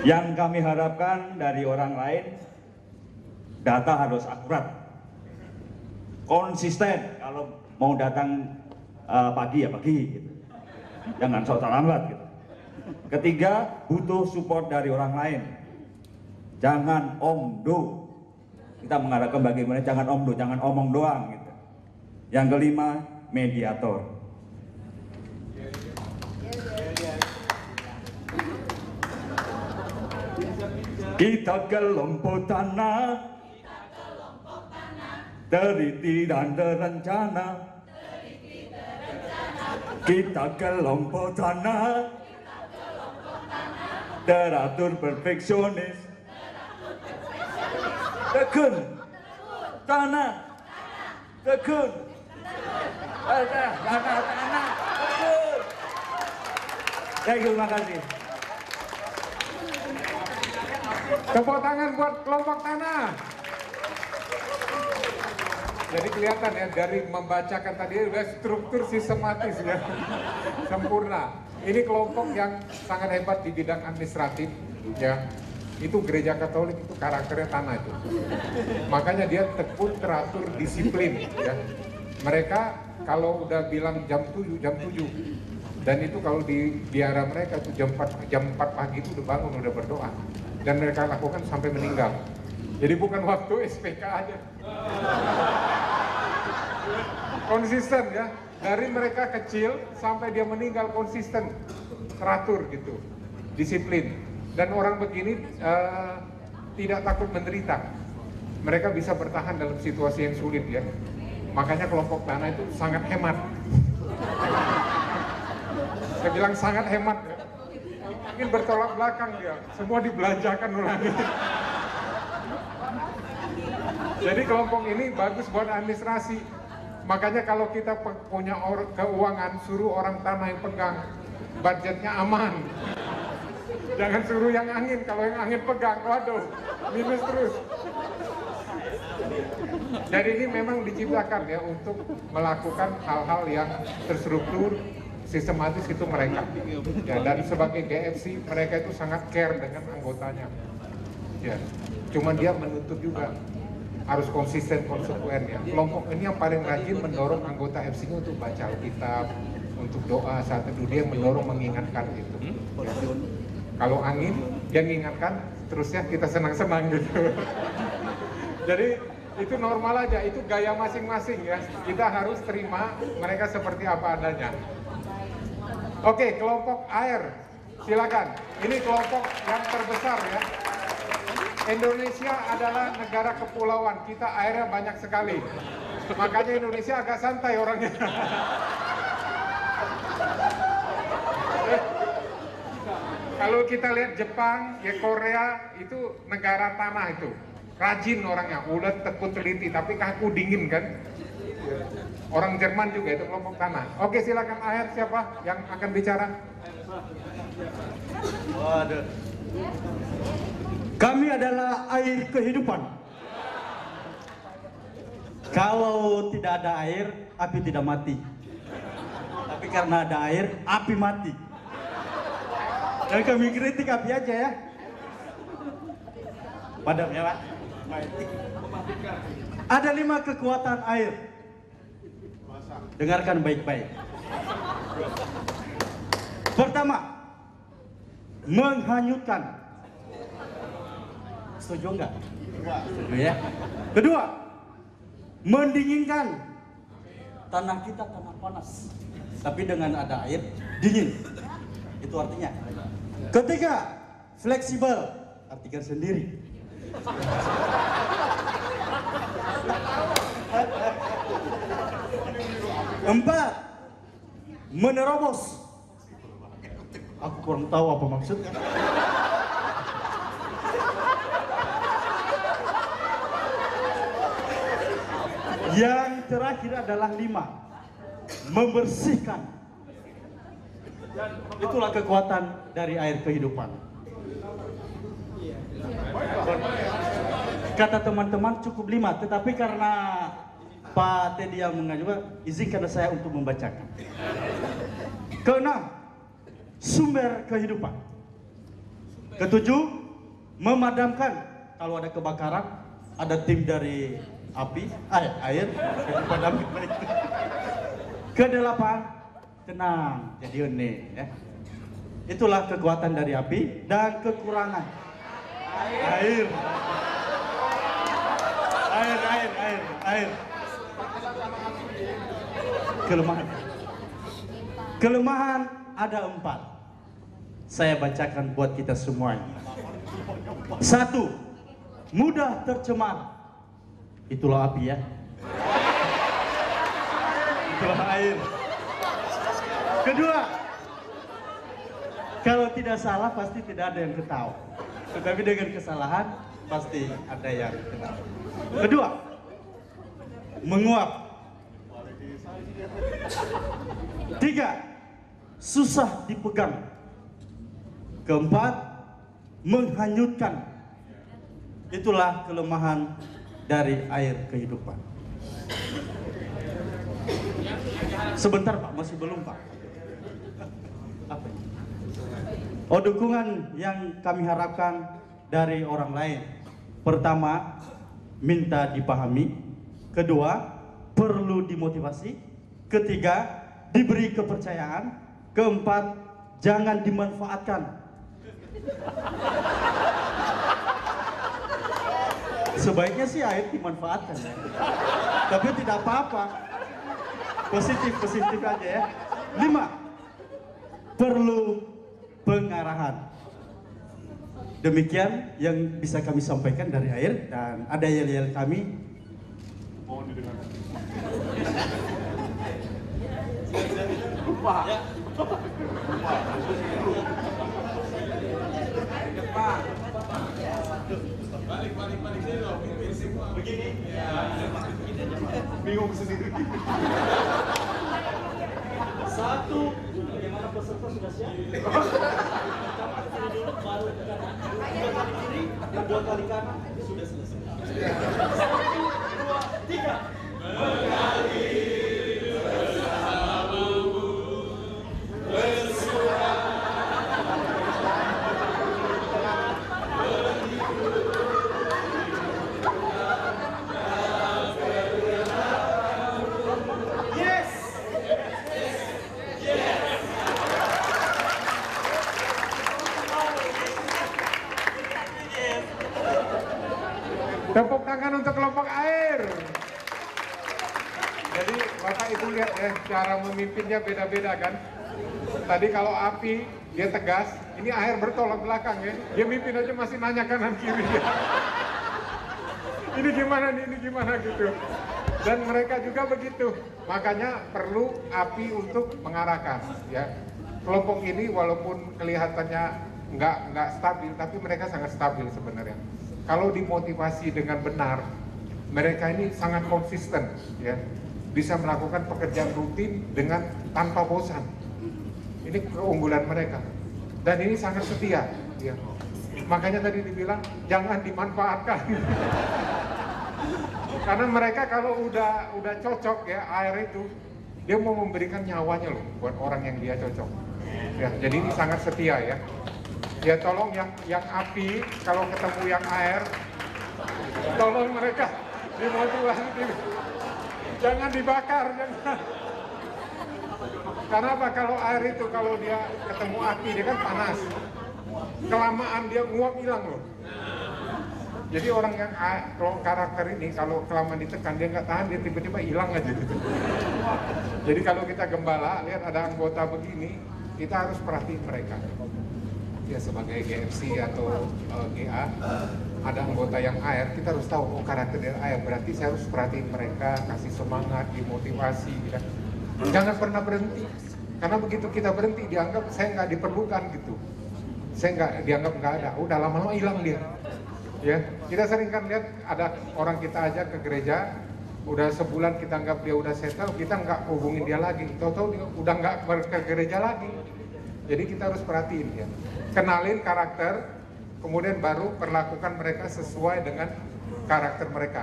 Yang kami harapkan dari orang lain, data harus akurat, konsisten. Kalau mau datang pagi ya pagi, gitu. Jangan sok terlambat. Gitu. Ketiga, butuh support dari orang lain. Jangan omdo. Kita mengharapkan bagaimana jangan omdo, jangan omong doang. Gitu. Yang kelima, mediator. Kita kelompok tanah, teliti dan terencana. Kita kelompok tanah, teratur perfeksionis. Tekun tanah, tekun tanah, tekun. Terima kasih. Tepuk tangan buat kelompok tanah. Jadi kelihatan ya dari membacakan tadi udah struktur sistematis ya, sempurna. Ini kelompok yang sangat hebat di bidang administratif ya. Itu gereja Katolik itu karakternya tanah itu. Makanya dia tekun, teratur, disiplin ya. Mereka kalau udah bilang jam 7, jam 7. Dan itu kalau di biara mereka itu jam 4 pagi itu udah bangun, udah berdoa. Dan mereka lakukan sampai meninggal. Jadi bukan waktu SPK aja. Konsisten ya. Dari mereka kecil sampai dia meninggal konsisten, teratur gitu, disiplin. Dan orang begini tidak takut menderita. Mereka bisa bertahan dalam situasi yang sulit ya. Makanya kelompok tanah itu sangat hemat. Saya bilang sangat hemat ya. Mungkin bertolak belakang dia, semua dibelanjakan ulangi. Jadi kelompok ini bagus buat administrasi. Makanya kalau kita punya keuangan, suruh orang tanah yang pegang, budgetnya aman. Jangan suruh yang angin, kalau yang angin pegang, waduh, minus terus. Jadi ini memang diciptakan ya untuk melakukan hal-hal yang terstruktur, sistematis itu mereka. Ya, dan sebagai GFC mereka itu sangat care dengan anggotanya. Ya, cuman dia menuntut juga harus konsisten, konsekuen ya. Kelompok ini yang paling rajin mendorong anggota FC-nya untuk baca Alkitab, untuk doa saat teduh, dia mendorong mengingatkan gitu. Ya. Kalau angin, dia mengingatkan, terusnya kita senang-senang gitu. Jadi itu normal aja, itu gaya masing-masing ya. Kita harus terima mereka seperti apa adanya. Oke, kelompok air, silakan. Ini kelompok yang terbesar ya. Indonesia adalah negara kepulauan, kita airnya banyak sekali. Makanya Indonesia agak santai orangnya. Kalau kita lihat Jepang, ya Korea, itu negara tanah itu. Rajin orangnya, udah tekun teliti, tapi kaku dingin kan. Orang Jerman juga itu kelompok tanah. Oke, silakan air siapa yang akan bicara? Waduh. Kami adalah air kehidupan. Kalau tidak ada air, api tidak mati. Tapi karena ada air, api mati. Dan kami kritik api aja ya. Padam ya Pak. Ada 5 kekuatan air. Dengarkan baik-baik. Pertama, menghanyutkan. Setuju enggak? Setuju ya. Kedua, mendinginkan. Tanah kita tanah panas, tapi dengan ada air dingin. Itu artinya. Ketiga, fleksibel. Artikan sendiri. Empat, menerobos. Aku kurang tahu apa maksudnya. Yang terakhir adalah 5, membersihkan. Itulah kekuatan dari air kehidupan. Kata teman-teman cukup 5, tetapi karena Pak Teddy yang mengajukan, izinkan saya untuk membacakan. Keenam, sumber kehidupan. Ketujuh, memadamkan. Kalau ada kebakaran, ada tim dari air memadamkan mereka. Kedelapan, tenang, jadi unik ya. Itulah kekuatan dari api dan kekurangan. Air. Kelemahan ada 4. Saya bacakan buat kita semuanya. 1, mudah tercemar. Itulah api ya. Itulah air. Kedua, kalau tidak salah pasti tidak ada yang ketahui. Tetapi dengan kesalahan pasti ada yang ketahui. Kedua, menguap. 3, susah dipegang. Keempat, menghanyutkan. Itulah kelemahan dari air kehidupan. Sebentar Pak, masih belum Pak. Apa ini? Oh, dukungan yang kami harapkan dari orang lain. Pertama, minta dipahami. Kedua, perlu dimotivasi. Ketiga, diberi kepercayaan. Keempat, jangan dimanfaatkan. Sebaiknya sih air dimanfaatkan ya. Tapi tidak apa-apa. Positif aja ya. 5, perlu pengarahan. Demikian yang bisa kami sampaikan dari air, dan ada yel-yel kami. Mohon didengarkan. Balik sini loh, pimpin semua. Begini. Bingung sendiri. 1, bagaimana peserta sudah siap? Pertama ke sini dulu, baru ke kanan. 2 kali kiri, 2 kali kanan, sudah selesai. 1, 2, 3. Mengalir bersamamu, bersuara. Tepuk tangan untuk kelompok air. Jadi Bapak Ibu lihat ya, cara memimpinnya beda-beda kan. Tadi kalau api dia tegas, ini air bertolak belakang ya. Dia mimpin aja masih nanya kanan kiri ya. Ini gimana nih, ini gimana gitu. Dan mereka juga begitu. Makanya perlu api untuk mengarahkan ya. Kelompok ini walaupun kelihatannya nggak stabil, tapi mereka sangat stabil sebenarnya. Kalau dimotivasi dengan benar, mereka ini sangat konsisten, ya, bisa melakukan pekerjaan rutin dengan tanpa bosan. Ini keunggulan mereka, dan ini sangat setia. Ya. Makanya tadi dibilang jangan dimanfaatkan, karena mereka kalau udah cocok ya air itu, dia mau memberikan nyawanya loh buat orang yang dia cocok. Ya, jadi ini sangat setia ya. Ya tolong yang api, kalau ketemu yang air, tolong mereka dimotivasi, jangan dibakar, jangan. Karena apa? Kalau air itu, kalau dia ketemu api, dia kan panas, kelamaan dia nguap hilang loh. Jadi orang yang karakter ini, kalau kelamaan ditekan, dia nggak tahan, dia tiba-tiba hilang aja gitu. Jadi kalau kita gembala, lihat ada anggota begini, kita harus perhatiin mereka. Ya sebagai GFC atau GA, ada anggota yang air, kita harus tahu oh karakter dari air, berarti saya harus perhatiin mereka, kasih semangat, dimotivasi ya. Jangan pernah berhenti, karena begitu kita berhenti dianggap saya nggak diperlukan gitu, saya nggak dianggap nggak ada, udah lama-lama hilang dia ya. Kita sering kan lihat ada orang kita ajak ke gereja, udah sebulan kita anggap dia udah settle, kita nggak hubungin dia lagi, tahu-tahu dia udah nggak ke gereja lagi. Jadi kita harus perhatiin ya, kenalin karakter, kemudian baru perlakukan mereka sesuai dengan karakter mereka.